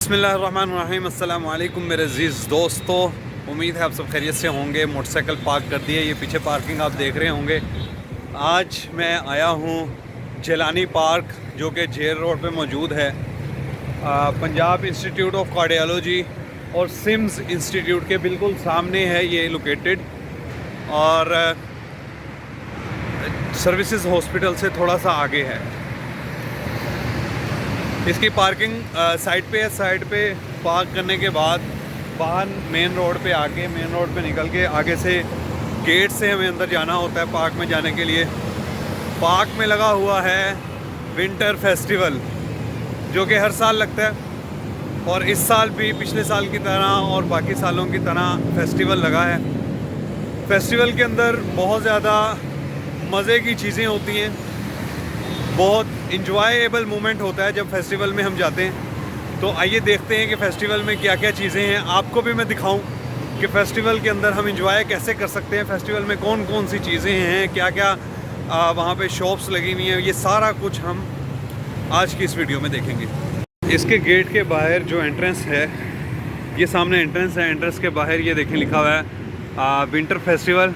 बिस्मिल्लाहिर्रहमानिर्रहीम। अस्सलाम वालेकुम मेरे अज़ीज़ दोस्तों, उम्मीद है आप सब खैरियत से होंगे। मोटरसाइकिल पार्क कर दिए, ये पीछे पार्किंग आप देख रहे होंगे। आज मैं आया हूँ जिलानी पार्क जो कि जेल रोड पे मौजूद है। पंजाब इंस्टीट्यूट ऑफ कार्डियोलॉजी और सिम्स इंस्टीट्यूट के बिल्कुल सामने है ये लोकेटेड, और सर्विसेज हॉस्पिटल से थोड़ा सा आगे है। इसकी पार्किंग साइड पे है। साइड पे पार्क करने के बाद बाहर मेन रोड पे निकल के आगे से गेट से हमें अंदर जाना होता है पार्क में जाने के लिए। पार्क में लगा हुआ है विंटर फेस्टिवल जो कि हर साल लगता है, और इस साल भी पिछले साल की तरह और बाकी सालों की तरह फेस्टिवल लगा है। फेस्टिवल के अंदर बहुत ज़्यादा मज़े की चीज़ें होती हैं, बहुत इंजॉयबल मोमेंट होता है जब फेस्टिवल में हम जाते हैं। तो आइए देखते हैं कि फ़ेस्टिवल में क्या क्या चीज़ें हैं। आपको भी मैं दिखाऊं कि फ़ेस्टिवल के अंदर हम इंजॉय कैसे कर सकते हैं, फ़ेस्टिवल में कौन कौन सी चीज़ें हैं, क्या क्या वहाँ पे शॉप्स लगी हुई हैं। ये सारा कुछ हम आज की इस वीडियो में देखेंगे। इसके गेट के बाहर जो एंट्रेंस है, ये सामने एंट्रेंस है। एंट्रेंस के बाहर ये देखें लिखा हुआ है विंटर फेस्टिवल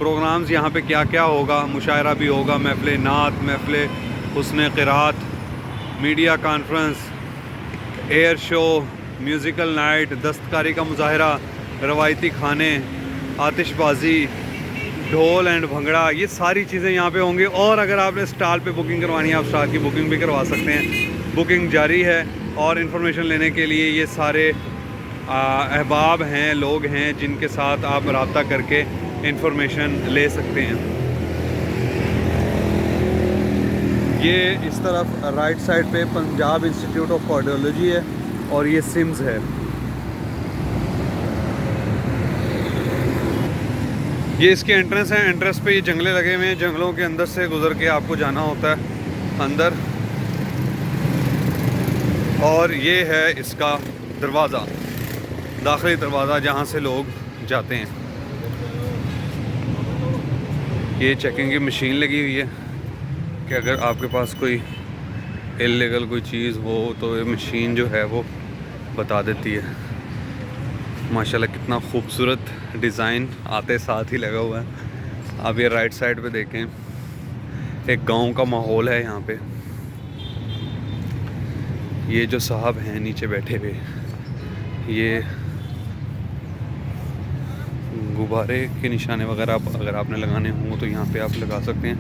प्रोग्राम्स यहाँ पे क्या क्या होगा। मुशायरा भी होगा, महफ़िल नात, महफ़िल हुस्न क़िरात, media conference, air show, musical night, दस्तकारी का मुज़ाहरा, रवायती खाने, आतिशबाजी, ढोल एंड भंगड़ा, ये सारी चीज़ें यहाँ पे होंगी। और अगर आपने स्टॉल पे बुकिंग करवानी है, आप स्टॉल की बुकिंग भी करवा सकते हैं। बुकिंग जारी है, और इन्फॉर्मेशन लेने के लिए ये सारे अहबाब हैं, लोग हैं जिनके साथ आप रब्ता करके इंफॉर्मेशन ले सकते हैं। ये इस तरफ राइट साइड पे पंजाब इंस्टीट्यूट ऑफ कार्डियोलॉजी है, और ये सिम्स है। ये इसके एंट्रेंस है। एंट्रेंस पे ये जंगले लगे हुए हैं, जंगलों के अंदर से गुजर के आपको जाना होता है अंदर। और ये है इसका दरवाज़ा, दाखिली दरवाज़ा जहाँ से लोग जाते हैं। ये चेकिंग की मशीन लगी हुई है कि अगर आपके पास कोई इल्लीगल कोई चीज़ हो तो ये मशीन जो है वो बता देती है। माशाल्लाह कितना खूबसूरत डिज़ाइन आते साथ ही लगा हुआ है। आप ये राइट साइड पे देखें, एक गांव का माहौल है यहाँ पे। ये जो साहब हैं नीचे बैठे हुए, ये गुब्बारे के निशाने वगैरह अगर आपने लगाने हों तो यहाँ पे आप लगा सकते हैं।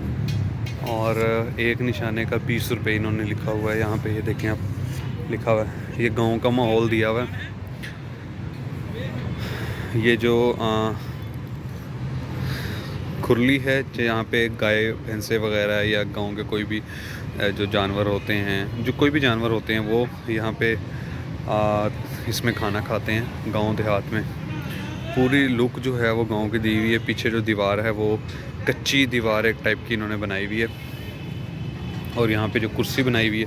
और एक निशाने का 20 रुपये इन्होंने लिखा हुआ है यहाँ पे। ये देखें आप, लिखा हुआ है। ये गांव का माहौल दिया हुआ है। ये जो खुरली है यहाँ पे गाय भैंसे वगैरह या गांव के कोई भी जो जानवर होते हैं, जो कोई भी जानवर होते हैं वो यहाँ पे इसमें खाना खाते हैं गांव देहात में। पूरी लुक जो है वो गांव की दी हुई है। पीछे जो दीवार है वो कच्ची दीवार एक टाइप की इन्होंने बनाई हुई है। और यहाँ पे जो कुर्सी बनाई हुई है,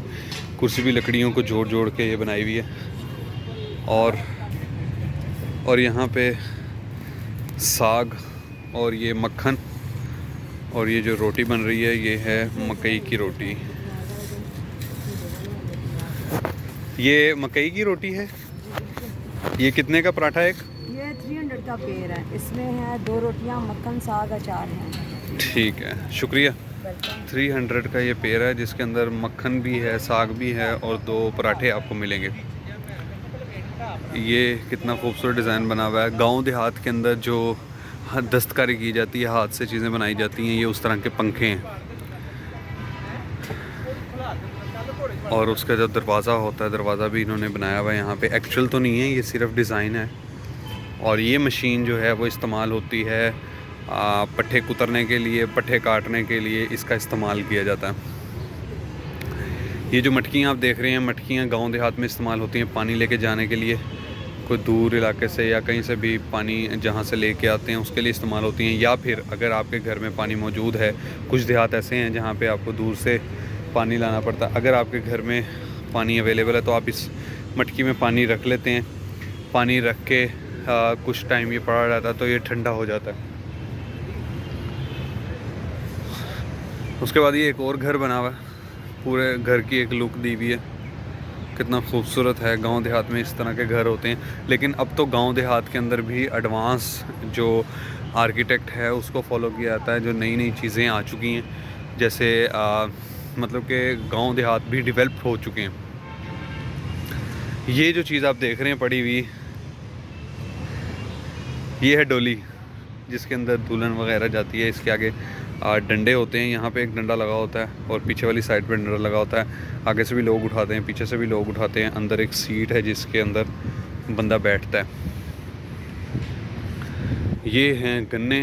कुर्सी भी लकड़ियों को जोड़ जोड़ के ये बनाई हुई है। और यहाँ पे साग और ये मक्खन, और ये जो रोटी बन रही है ये है मकई की रोटी। ये मकई की रोटी है। ये कितने का पराठा एक? ये 300 का पेड़ है। इसमें है 2 रोटियां, मक्खन, साग, अचार है। ठीक है, शुक्रिया। 300 का ये पेड़ है जिसके अंदर मक्खन भी है, साग भी है, और 2 पराठे आपको मिलेंगे। ये कितना खूबसूरत डिज़ाइन बना हुआ है। गांव देहात के अंदर जो दस्तकारी की जाती है, हाथ से चीज़ें बनाई जाती हैं, ये उस तरह के पंखे हैं। और उसका जो दरवाज़ा होता है, दरवाज़ा भी इन्होंने बनाया हुआ है यहाँ पे। एक्चुअल तो नहीं है, ये सिर्फ डिज़ाइन है। और ये मशीन जो है वो इस्तेमाल होती है पट्ठे कुतरने के लिए, पट्ठे काटने के लिए इसका इस्तेमाल किया जाता है। ये जो मटकियाँ आप देख रहे हैं, मटकियाँ गांव देहात में इस्तेमाल होती हैं पानी लेके जाने के लिए। कोई दूर इलाके से या कहीं से भी पानी जहाँ से लेके आते हैं उसके लिए इस्तेमाल होती हैं। या फिर अगर आपके घर में पानी मौजूद है, कुछ देहात ऐसे हैं जहाँ पे आपको दूर से पानी लाना पड़ता है। अगर आपके घर में पानी अवेलेबल है तो आप इस मटकी में पानी रख लेते हैं। पानी रख के कुछ टाइम ये पड़ा रहता है तो ये ठंडा हो जाता है। उसके बाद ये एक और घर बना हुआ है, पूरे घर की एक लुक दी हुई है। कितना खूबसूरत है। गांव देहात में इस तरह के घर होते हैं, लेकिन अब तो गांव देहात के अंदर भी एडवांस जो आर्किटेक्ट है उसको फॉलो किया जाता है। जो नई नई चीज़ें आ चुकी हैं, जैसे मतलब कि गांव देहात भी डेवलप हो चुके हैं। ये जो चीज़ आप देख रहे हैं पड़ी हुई, ये है डोली जिसके अंदर दुल्हन वगैरह जाती है। इसके आगे डंडे होते हैं, यहाँ पे एक डंडा लगा होता है और पीछे वाली साइड पे डंडा लगा होता है। आगे से भी लोग उठाते हैं, पीछे से भी लोग उठाते हैं। अंदर एक सीट है जिसके अंदर बंदा बैठता है। ये हैं गन्ने।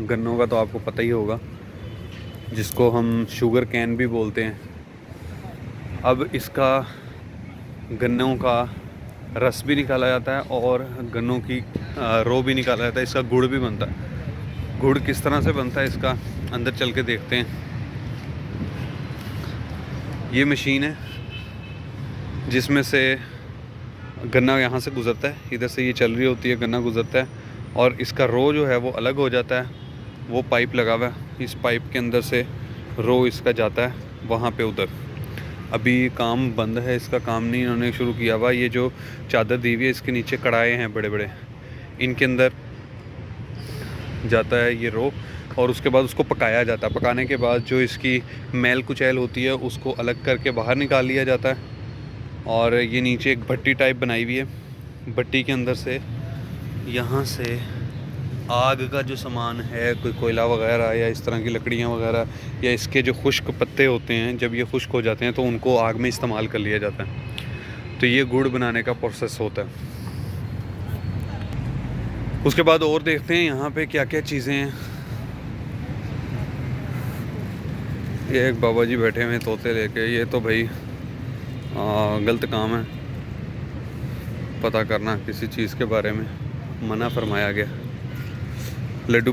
गन्नों का तो आपको पता ही होगा, जिसको हम शुगर कैन भी बोलते हैं। अब इसका गन्नों का रस भी निकाला जाता है और गन्नों की रो भी निकाला जाता है। इसका गुड़ भी बनता है। गुड़ किस तरह से बनता है इसका अंदर चल के देखते हैं। ये मशीन है जिसमें से गन्ना यहाँ से गुज़रता है, इधर से ये चल रही होती है, गन्ना गुज़रता है और इसका रो जो है वो अलग हो जाता है। वो पाइप लगा हुआ है, इस पाइप के अंदर से रो इसका जाता है वहाँ पे उधर। अभी काम बंद है, इसका काम नहीं इन्होंने शुरू किया हुआ। ये जो चादर दी हुई है इसके नीचे कढ़ाए हैं बड़े बड़े, इनके अंदर जाता है ये रो और उसके बाद उसको पकाया जाता है। पकाने के बाद जो इसकी मैल कुचैल होती है उसको अलग करके बाहर निकाल लिया जाता है। और ये नीचे एक भट्टी टाइप बनाई हुई है। भट्टी के अंदर से यहाँ से आग का जो सामान है, कोई कोयला वगैरह या इस तरह की लकड़ियाँ वगैरह या इसके जो खुश्क पत्ते होते हैं, जब ये खुश्क हो जाते हैं तो उनको आग में इस्तेमाल कर लिया जाता है। तो ये गुड़ बनाने का प्रोसेस होता है। उसके बाद और देखते हैं यहाँ पे क्या क्या चीज़ें हैं। ये एक बाबा जी बैठे हुए हैं तोते लेके। ये तो भाई गलत काम है, पता करना किसी चीज़ के बारे में मना फरमाया गया। लड्डू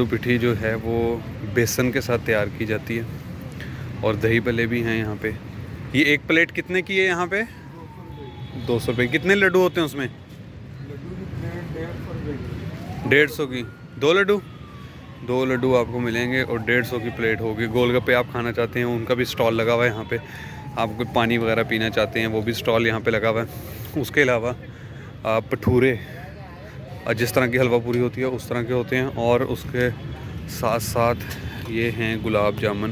पिठी जो है वो बेसन के साथ तैयार की जाती है और दही भल्ले भी हैं यहाँ पे। ये एक प्लेट कितने की है यहाँ पे? 200 रुपये। कितने लड्डू होते हैं उसमें? 150 की 2 लड्डू आपको मिलेंगे और 150 की प्लेट होगी। गोलगप्पे आप खाना चाहते हैं उनका भी स्टॉल लगा हुआ है यहाँ पे। आप कोई पानी वगैरह पीना चाहते हैं वो भी स्टॉल यहाँ पे लगा हुआ है। उसके अलावा भटूरे, जिस तरह की हलवा पूरी होती है उस तरह के होते हैं। और उसके साथ साथ ये हैं गुलाब जामुन,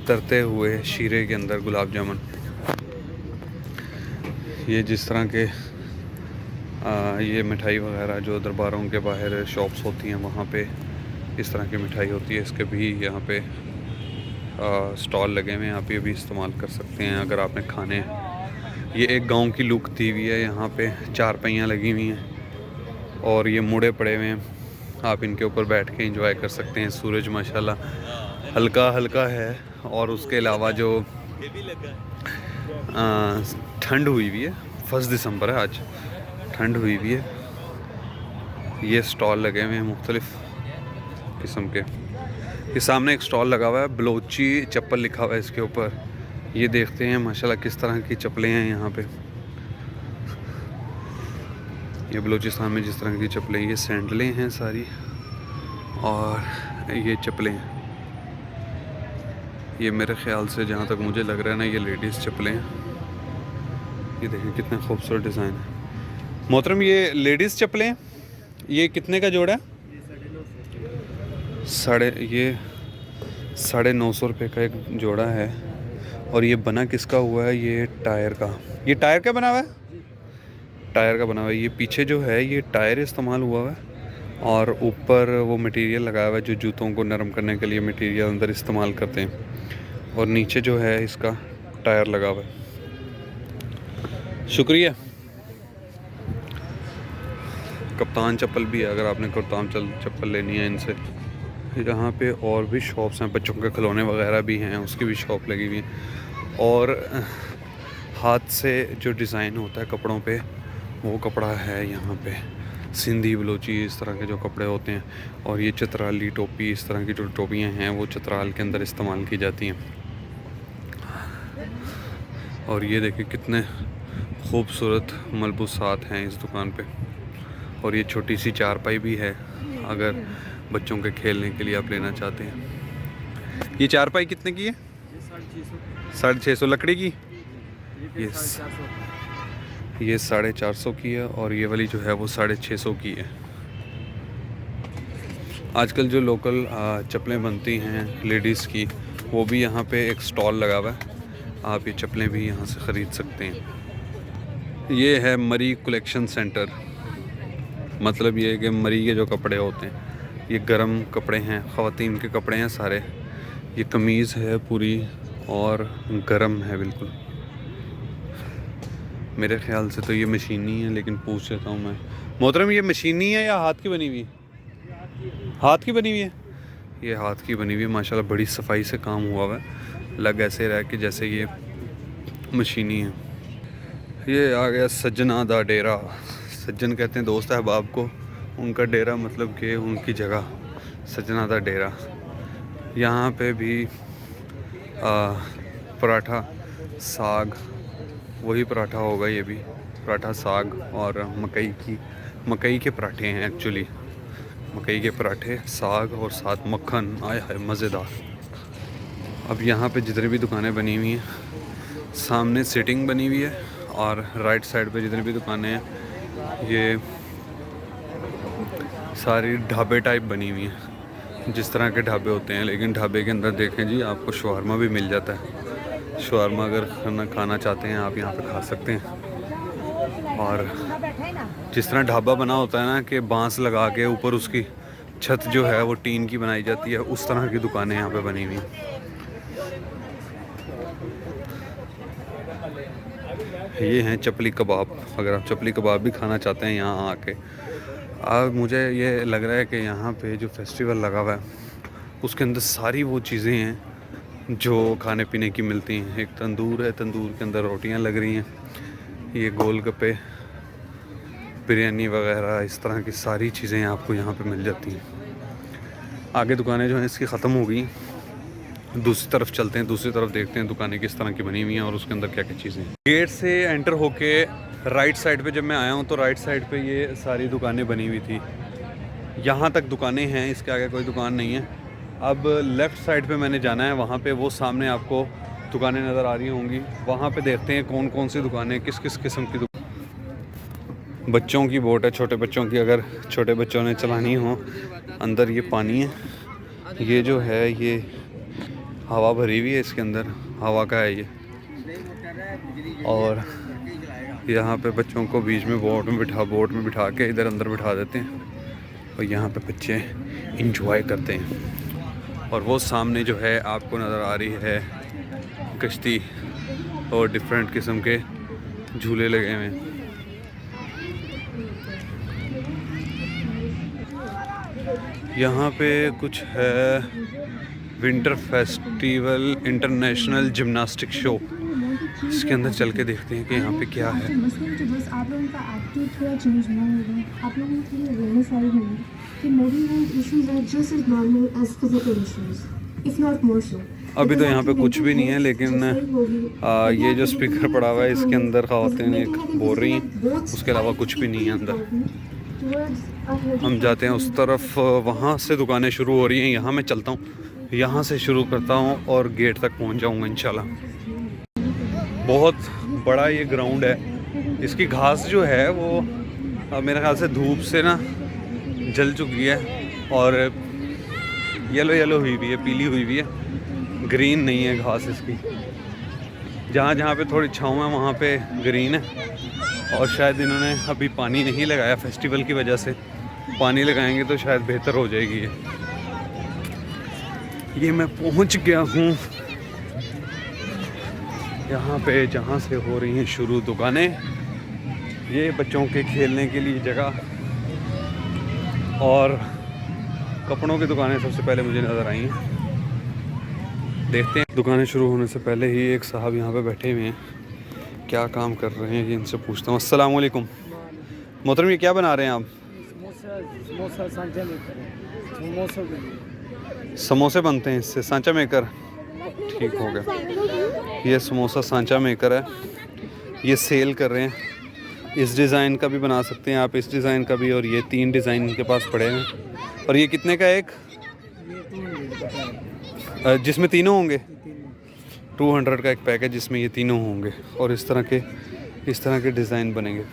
तरते हुए शीरे के अंदर गुलाब जामुन। ये जिस तरह के ये मिठाई वगैरह जो दरबारों के बाहर शॉप्स होती हैं वहाँ पे इस तरह की मिठाई होती है। इसके भी यहाँ पे स्टॉल लगे हुए हैं, आप ये भी इस्तेमाल कर सकते हैं अगर आपने खाने हैं। ये एक गांव की लुक दी हुई है। यहाँ पे 4 पहियाँ लगी हुई हैं और ये मुड़े पड़े हुए हैं। आप इनके ऊपर बैठ के एंजॉय कर सकते हैं। सूरज माशाल्लाह हल्का हल्का है और उसके अलावा जो ठंड हुई हुई है, 1 दिसंबर है आज, ठंड हुई हुई है। ये स्टॉल लगे हुए हैं मुख्तलिफ़ किस्म के। ये सामने एक स्टॉल लगा हुआ है, बलोची चप्पल लिखा हुआ है इसके ऊपर। ये देखते हैं माशाल्लाह किस तरह की चप्पलें हैं यहाँ पे। ये बलूचिस्तान में जिस तरह की चप्पलें, ये सैंडलें हैं सारी और ये चप्पलें हैं। ये मेरे ख़्याल से जहाँ तक मुझे लग रहा है ना, ये लेडीज़ चप्पलें हैं। ये देखें कितने खूबसूरत डिज़ाइन है। मोहतरम ये लेडीज़ चप्पलें, ये कितने का जोड़ा है? ये 950 रुपये का एक जोड़ा है। और ये बना किसका हुआ है? ये टायर का। ये टायर का बना हुआ है? टायर का बना हुआ है। ये पीछे जो है ये टायर इस्तेमाल हुआ है और ऊपर वो मटेरियल लगाया हुआ है जो जूतों को नरम करने के लिए मटेरियल अंदर इस्तेमाल करते हैं। और नीचे जो है इसका टायर लगा हुआ है। शुक्रिया। कप्तान चप्पल भी है अगर आपने कप्तान चप्पल लेनी है इनसे। यहाँ पे और भी शॉप्स हैं, बच्चों के खिलौने वगैरह भी हैं, उसकी भी शॉप लगी हुई है। और हाथ से जो डिज़ाइन होता है कपड़ों पे, वो कपड़ा है यहाँ पे। सिंधी बलोची इस तरह के जो कपड़े होते हैं। और ये चतराली टोपी, इस तरह की जो टोपियाँ हैं वो चतराल के अंदर इस्तेमाल की जाती हैं। और ये देखिए कितने खूबसूरत मलबूसात हैं इस दुकान पे। और ये छोटी सी चारपाई भी है अगर बच्चों के खेलने के लिए आप लेना चाहते हैं। ये चारपाई कितने की है? 650 लकड़ी की, ये 450 की है, और ये वाली जो है वो 650 की है। आजकल जो लोकल चप्पलें बनती हैं लेडीज़ की, वो भी यहाँ पे एक स्टॉल लगा हुआ है, आप ये चप्पलें भी यहाँ से ख़रीद सकते हैं। ये है मरी कलेक्शन सेंटर, मतलब ये है कि मरी के जो कपड़े होते हैं, ये गरम कपड़े हैं, ख़वातीन के कपड़े हैं सारे। ये कमीज़ है पूरी और गरम है बिल्कुल। मेरे ख़्याल से तो ये मशीनी है, लेकिन पूछ लेता हूँ मैं। मोहतरम, ये मशीनी है या हाथ की बनी हुई? हाथ की बनी हुई है। ये हाथ की बनी हुई है, माशाल्लाह बड़ी सफाई से काम हुआ हुआ है, लग ऐसे रहा है कि जैसे ये मशीनी है। ये आ गया सज्जना दा डेरा। सज्जन कहते हैं दोस्त अहबाब को, उनका डेरा मतलब कि उनकी जगह, सज्जना दा डेरा। यहाँ पे भी पराठा साग, वही पराठा होगा ये भी, पराठा साग और मकई के पराठे हैं एक्चुअली, मकई के पराठे, साग और साथ मक्खन, आए हाय मज़ेदार। अब यहाँ पे जितनी भी दुकानें बनी हुई हैं, सामने सिटिंग बनी हुई है, और राइट साइड पे जितनी भी दुकानें हैं ये सारी ढाबे टाइप बनी हुई हैं, जिस तरह के ढाबे होते हैं। लेकिन ढाबे के अंदर देखें जी, आपको शवारमा भी मिल जाता है। शवारमा अगर खाना चाहते हैं आप यहाँ पे खा सकते हैं। और जिस तरह ढाबा बना होता है ना कि बांस लगा के ऊपर उसकी छत जो है वो टीन की बनाई जाती है, उस तरह की दुकानें यहाँ पे बनी हुई हैं। ये हैं चपली कबाब, अगर आप चपली कबाब भी खाना चाहते हैं यहाँ आके। मुझे ये लग रहा है कि यहाँ पे जो फेस्टिवल लगा हुआ है उसके अंदर सारी वो चीज़ें हैं जो खाने पीने की मिलती हैं। एक तंदूर है, तंदूर के अंदर रोटियाँ लग रही हैं, ये गोलगप्पे, बिरयानी वगैरह, इस तरह की सारी चीज़ें आपको यहाँ पे मिल जाती हैं। आगे दुकानें जो हैं इसकी ख़त्म हो गई, दूसरी तरफ चलते हैं, दूसरी तरफ देखते हैं दुकानें किस तरह की बनी हुई हैं और उसके अंदर क्या क्या चीज़ें हैं। गेट से एंटर होके राइट साइड पे जब मैं आया हूँ तो राइट साइड पे ये सारी दुकानें बनी हुई थी, यहाँ तक दुकानें हैं, इसके आगे कोई दुकान नहीं है। अब लेफ़्ट साइड पे मैंने जाना है, वहाँ पे वो सामने आपको दुकानें नज़र आ रही होंगी, वहाँ पे देखते हैं कौन कौन सी दुकानें, किस किस किस्म की दुकान। बच्चों की बोट है, छोटे बच्चों की, अगर छोटे बच्चों ने चलानी हो। अंदर ये पानी है, ये जो है ये हवा भरी हुई है, इसके अंदर हवा का है ये। और यहाँ पे बच्चों को बीच में बोट में बिठा के इधर अंदर बिठा देते हैं, और यहाँ पे बच्चे इंजॉय करते हैं। और वो सामने जो है आपको नज़र आ रही है कश्ती, और डिफरेंट किस्म के झूले लगे हुए हैं। यहाँ पे कुछ है winter festival international gymnastic show, इसके अंदर चल के देखते हैं कि यहाँ पे क्या है। आप लोगों का एटीट्यूड थोड़ा चेंज ना होगा, आप लोगों के लिए अवेयरनेस आई होगी कि mental health issues are just as normal as physical issues, if not more so. अभी तो यहाँ पे कुछ भी नहीं है, लेकिन ये जो स्पीकर पड़ा हुआ है इसके अंदर ख़वातीन एक बोल रही हैं, उसके अलावा कुछ भी नहीं है अंदर। हम जाते हैं उस तरफ, वहाँ से दुकानें शुरू हो रही हैं, यहाँ मैं चलता हूँ, यहाँ से शुरू करता हूँ और गेट तक पहुँच जाऊँगा इंशाल्लाह। बहुत बड़ा ये ग्राउंड है, इसकी घास जो है वो मेरे ख्याल से धूप से ना जल चुकी है और येलो येलो हुई हुई है, पीली हुई हुई है, ग्रीन नहीं है घास इसकी। जहाँ जहाँ पे थोड़ी छाँव है वहाँ पे ग्रीन है, और शायद इन्होंने अभी पानी नहीं लगाया फेस्टिवल की वजह से, पानी लगाएंगे तो शायद बेहतर हो जाएगी ये मैं पहुँच गया हूँ यहाँ पे जहाँ से हो रही हैं शुरू दुकानें। ये बच्चों के खेलने के लिए जगह और कपड़ों की दुकानें सबसे पहले मुझे नज़र आई हैं। देखते हैं, दुकानें शुरू होने से पहले ही एक साहब यहाँ पे बैठे हुए हैं, क्या काम कर रहे हैं ये इनसे पूछता हूँ। अस्सलाम वालेकुम मोहतरम, ये क्या बना रहे हैं आप? समोसे बनते हैं इससे, सांचा मेकर। ठीक हो गया, ये समोसा सांचा मेकर है, ये सेल कर रहे हैं। इस डिज़ाइन का भी बना सकते हैं आप, इस डिज़ाइन का भी, और ये 3 डिज़ाइन इनके पास पड़े हैं। और ये कितने का एक, जिसमें तीनों होंगे? 200 का एक पैक है जिसमें ये तीनों होंगे और इस तरह के डिज़ाइन बनेंगे।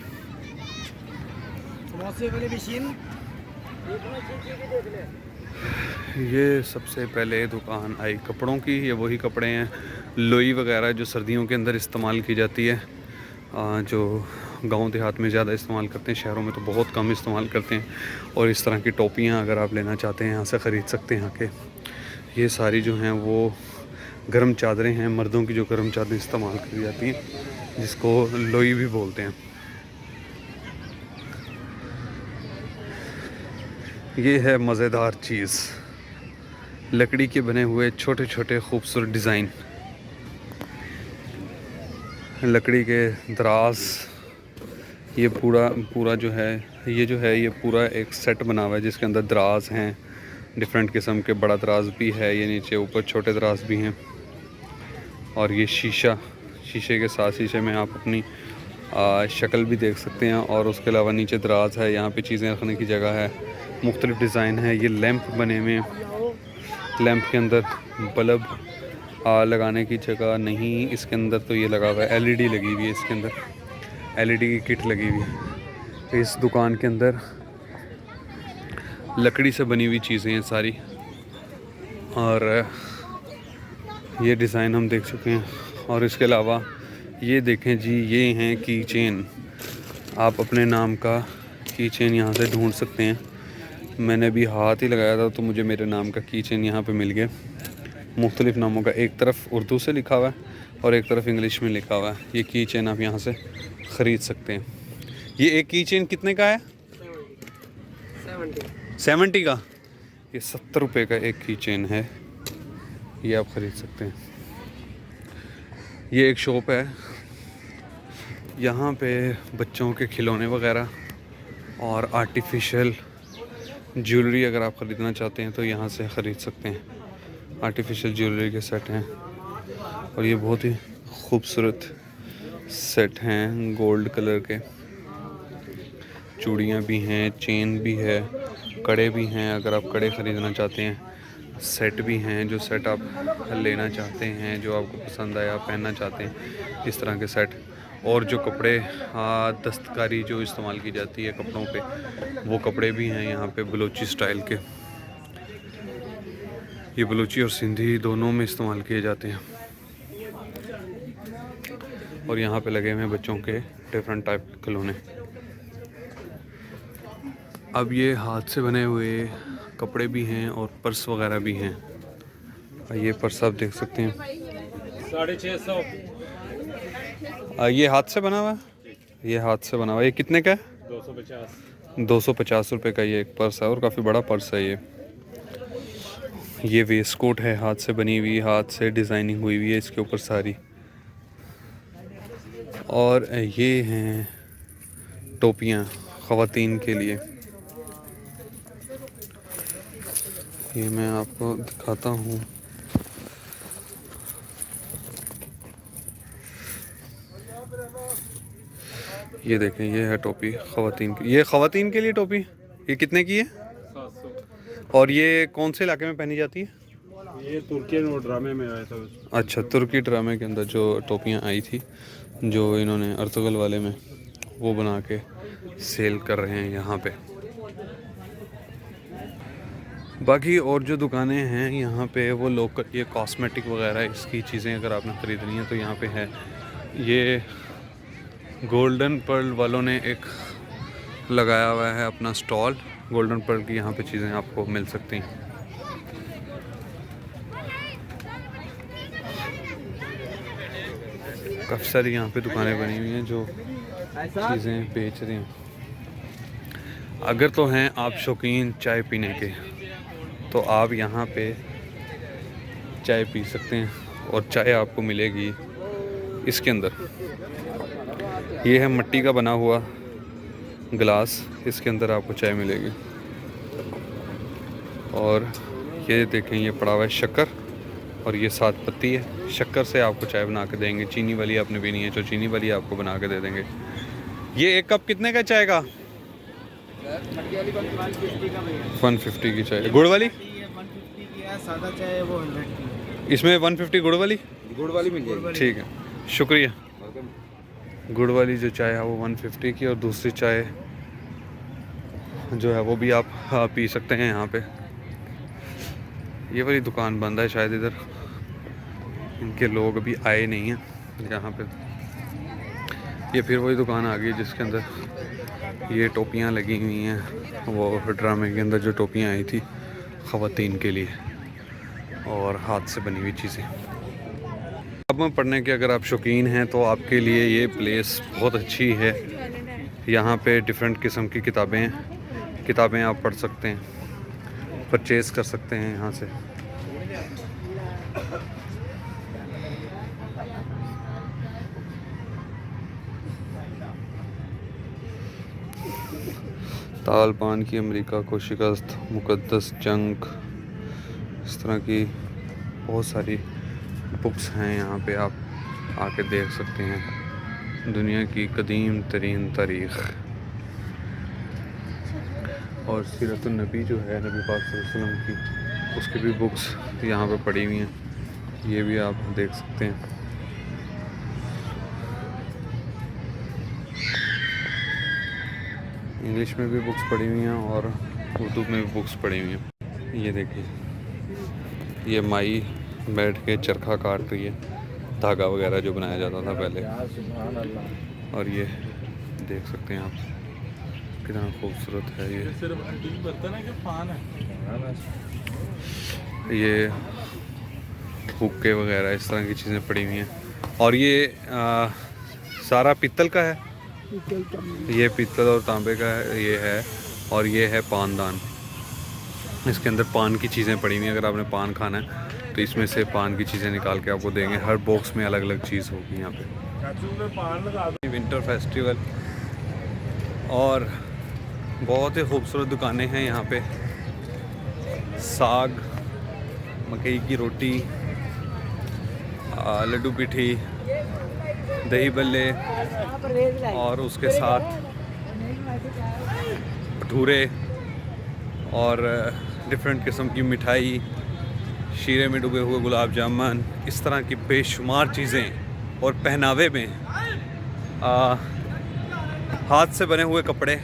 ये सबसे पहले दुकान आई कपड़ों की। ये वही कपड़े हैं, लोई वगैरह जो सर्दियों के अंदर इस्तेमाल की जाती है, जो गांव देहात में ज़्यादा इस्तेमाल करते हैं, शहरों में तो बहुत कम इस्तेमाल करते हैं। और इस तरह की टोपियाँ अगर आप लेना चाहते हैं यहाँ से ख़रीद सकते हैं आके। ये सारी जो हैं वो गर्म चादरें हैं, मर्दों की जो गर्म चादरें इस्तेमाल की जाती हैं, जिसको लोई भी बोलते हैं। ये है मज़ेदार चीज़, लकड़ी के बने हुए छोटे छोटे खूबसूरत डिज़ाइन, लकड़ी के दराज। ये पूरा जो है ये पूरा एक सेट बना हुआ है जिसके अंदर दराज हैं, डिफरेंट किस्म के। बड़ा दराज भी है, ये नीचे ऊपर छोटे दराज भी हैं। और ये शीशे के साथ शीशे में आप अपनी शक्ल भी देख सकते हैं। और उसके अलावा नीचे दराज है, यहाँ पे चीज़ें रखने की जगह है, मुख्तलिफ डिज़ाइन है। ये लैंप बने हुए हैं, लैंप के अंदर बल्ब लगाने की जगह नहीं, इसके अंदर तो ये लगा हुआ है, एलईडी लगी हुई है इसके अंदर, एलईडी की किट लगी हुई है। तो इस दुकान के अंदर लकड़ी से बनी हुई चीज़ें हैं सारी। और ये डिज़ाइन हम देख चुके हैं। और इसके अलावा ये देखें जी, ये हैं की चेन। आप अपने नाम का की चेन यहाँ से ढूंढ सकते हैं। मैंने भी हाथ ही लगाया था तो मुझे मेरे नाम का की चेन यहाँ पे मिल गया, मुख्तलिफ़ नामों का। एक तरफ उर्दू से लिखा हुआ है और एक तरफ इंग्लिश में लिखा हुआ है। ये की चेन आप यहाँ से ख़रीद सकते हैं। ये एक की चेन कितने का है? 70 का। ये 70 रुपये का एक की चेन है, ये आप ख़रीद सकते हैं। ये एक शॉप है, यहाँ पे बच्चों के खिलौने वगैरह और आर्टिफिशियल ज्वेलरी अगर आप ख़रीदना चाहते हैं तो यहाँ से ख़रीद सकते हैं। आर्टिफिशियल ज्वेलरी के सेट हैं और ये बहुत ही खूबसूरत सेट हैं, गोल्ड कलर के। चूड़ियाँ भी हैं, चेन भी है, कड़े भी हैं अगर आप कड़े ख़रीदना चाहते हैं, सेट भी हैं जो सेट आप लेना चाहते हैं, जो आपको पसंद आया पहनना चाहते हैं, इस तरह के सेट। और जो कपड़े दस्तकारी जो इस्तेमाल की जाती है कपड़ों पे, वो कपड़े भी हैं यहाँ पे बलोची स्टाइल के। ये बलोची और सिंधी दोनों में इस्तेमाल किए जाते हैं। और यहाँ पे लगे हुए हैं बच्चों के डिफरेंट टाइप के खिलौने। अब ये हाथ से बने हुए कपड़े भी हैं और पर्स वगैरह भी हैं। ये पर्स आप देख सकते हैं, 650। ये हाथ से बना हुआ है, ये हाथ से बना हुआ है। ये कितने का है? 250। 250 रुपये का ये एक पर्स है और काफ़ी बड़ा पर्स है ये वेस्ट कोट है, हाथ से बनी हुई, हाथ से डिज़ाइनिंग हुई हुई है इसके ऊपर सारी। और ये हैं टोपियाँ ख़वातीन के लिए, ये मैं आपको दिखाता हूँ। ये देखें, ये है टोपी ख़वातीन की। ये ख़वातीन के लिए टोपी, ये कितने की है? 700। और ये कौन से इलाके में पहनी जाती है? ये तुर्की ड्रामे में आया था। अच्छा, तुर्की ड्रामे के अंदर जो टोपियाँ आई थी, जो इन्होंने अर्तुगल वाले में वो बना के सेल कर रहे हैं यहाँ पे। बाकी और जो दुकानें हैं यहाँ पे वो लोकल, ये कॉस्मेटिक वगैरह इसकी चीज़ें अगर आपने ख़रीदनी है तो यहाँ पे है। ये गोल्डन पर्ल वालों ने एक लगाया हुआ है अपना स्टॉल, गोल्डन पर्ल की यहाँ पे चीज़ें आपको मिल सकती हैं। काफ़ी सारी यहाँ पे दुकानें बनी हुई हैं जो चीज़ें बेच रही हैं। अगर तो हैं आप शौकीन चाय पीने के तो आप यहाँ पे चाय पी सकते हैं और चाय आपको मिलेगी इसके अंदर। ये है मिट्टी का बना हुआ गिलास, इसके अंदर आपको चाय मिलेगी। और ये देखें, ये पड़ा हुआ है शक्कर और ये 7 पत्ती है। शक्कर से आपको चाय बना के देंगे, चीनी वाली आपने पीनी है तो चीनी वाली आपको बना के दे देंगे। ये एक कप कितने का चाय का? 150 की चाय। गुड़ वाली? 150 की है, सादा चाय है वो 100 की। इसमें 150 गुड़ वाली? गुड़ वाली मिल जाएगी। ठीक है, शुक्रिया। गुड़ वाली जो चाय है वो 150 की, और दूसरी चाय जो है वो भी आप पी सकते हैं यहाँ पे। ये वाली दुकान बंद है शायद, इधर इनके लोग अभी आए नहीं हैं यहाँ पे। ये फिर वही दुकान आ गई जिसके अंदर ये टोपियाँ लगी हुई हैं, वो ड्रामे के अंदर जो टोपियाँ आई थी ख़वातीन के लिए, और हाथ से बनी हुई चीज़ें। अब में पढ़ने के अगर आप शौकीन हैं तो आपके लिए ये प्लेस बहुत अच्छी है। यहाँ पे डिफरेंट किस्म की किताबें आप पढ़ सकते हैं, परचेज़ कर सकते हैं यहाँ से। तालिबान की अमेरिका को शिकस्त, मुक़द्दस जंग, इस तरह की बहुत सारी बुक्स हैं यहाँ पे, आप आके देख सकते हैं। दुनिया की कदीम तरीन तारीख़ और सीरतुन नबी जो है नबी पाक सल्लल्लाहु अलैहि वसल्लम की, उसकी भी बुक्स यहाँ पे पड़ी हुई हैं, ये भी आप देख सकते हैं। इंग्लिश में भी बुक्स पड़ी हुई हैं और उर्दू में भी बुक्स पड़ी हुई हैं। ये देखिए, ये माई बैठ के चरखा काट रही है, धागा वगैरह जो बनाया जाता था पहले। और ये देख सकते हैं आप कितना खूबसूरत है ये हुक्के वगैरह इस तरह की चीज़ें पड़ी हुई हैं। और ये सारा पीतल का है, ये पीतल और तांबे का है, ये है। और ये है पानदान, इसके अंदर पान की चीज़ें पड़ी हुई हैं। अगर आपने पान खाना है तो इसमें से पान की चीज़ें निकाल के आपको देंगे। हर बॉक्स में अलग अलग चीज़ होगी यहाँ पे। विंटर फेस्टिवल और बहुत ही खूबसूरत दुकानें हैं यहाँ पे। साग, मकई की रोटी, लड्डू पिठी, दही बल्ले और उसके साथ भटूरे और डिफरेंट किस्म की मिठाई, शीरे में डूबे हुए गुलाब जामुन, इस तरह की बेशुमार चीज़ें। और पहनावे में हाथ से बने हुए कपड़े,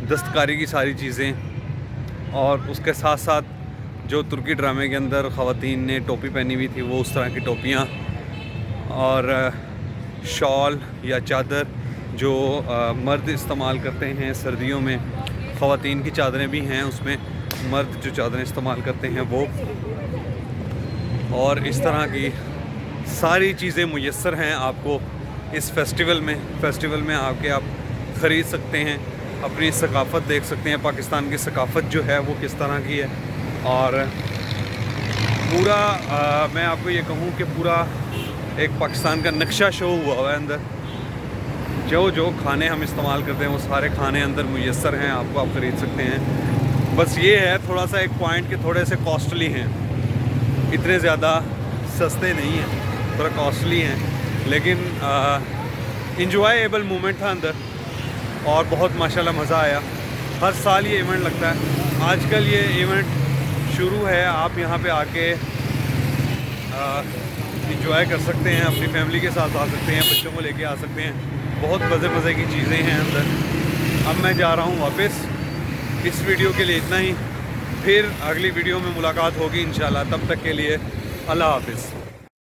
दस्तकारी की सारी चीज़ें, और उसके साथ साथ जो तुर्की ड्रामे के अंदर ख़वातीन ने टोपी पहनी हुई थी वो उस तरह की टोपियाँ, और शॉल या चादर जो मर्द इस्तेमाल करते हैं सर्दियों में। ख़वातीन की चादरें भी हैं उसमें, मर्द जो चादरें इस्तेमाल करते हैं वो। और इस तरह की सारी चीज़ें मुयस्सर हैं आपको इस फेस्टिवल में आके आप ख़रीद सकते हैं, अपनी सकाफ़त देख सकते हैं। पाकिस्तान की सकाफ़त जो है वो किस तरह की है। और पूरा मैं आपको ये कहूँ कि पूरा एक पाकिस्तान का नक्शा शो हुआ है अंदर। जो खाने हम इस्तेमाल करते हैं वो सारे खाने अंदर मुयस्सर हैं आपको, आप ख़रीद सकते हैं। बस ये है थोड़ा सा एक पॉइंट कि थोड़े से कॉस्टली हैं, इतने ज़्यादा सस्ते नहीं हैं, थोड़ा कॉस्टली हैं, लेकिन इंजॉयबल मोमेंट था अंदर और बहुत माशाल्लाह मज़ा आया। हर साल ये इवेंट लगता है, आजकल ये इवेंट शुरू है। आप यहाँ पे आके इंजॉय कर सकते हैं, अपनी फैमिली के साथ आ सकते हैं, बच्चों को लेके आ सकते हैं। बहुत मज़े की चीज़ें हैं अंदर। अब मैं जा रहा हूँ वापस। इस वीडियो के लिए इतना ही, फिर अगली वीडियो में मुलाकात होगी इंशाल्लाह। तब तक के लिए अल्लाह हाफ़िज़।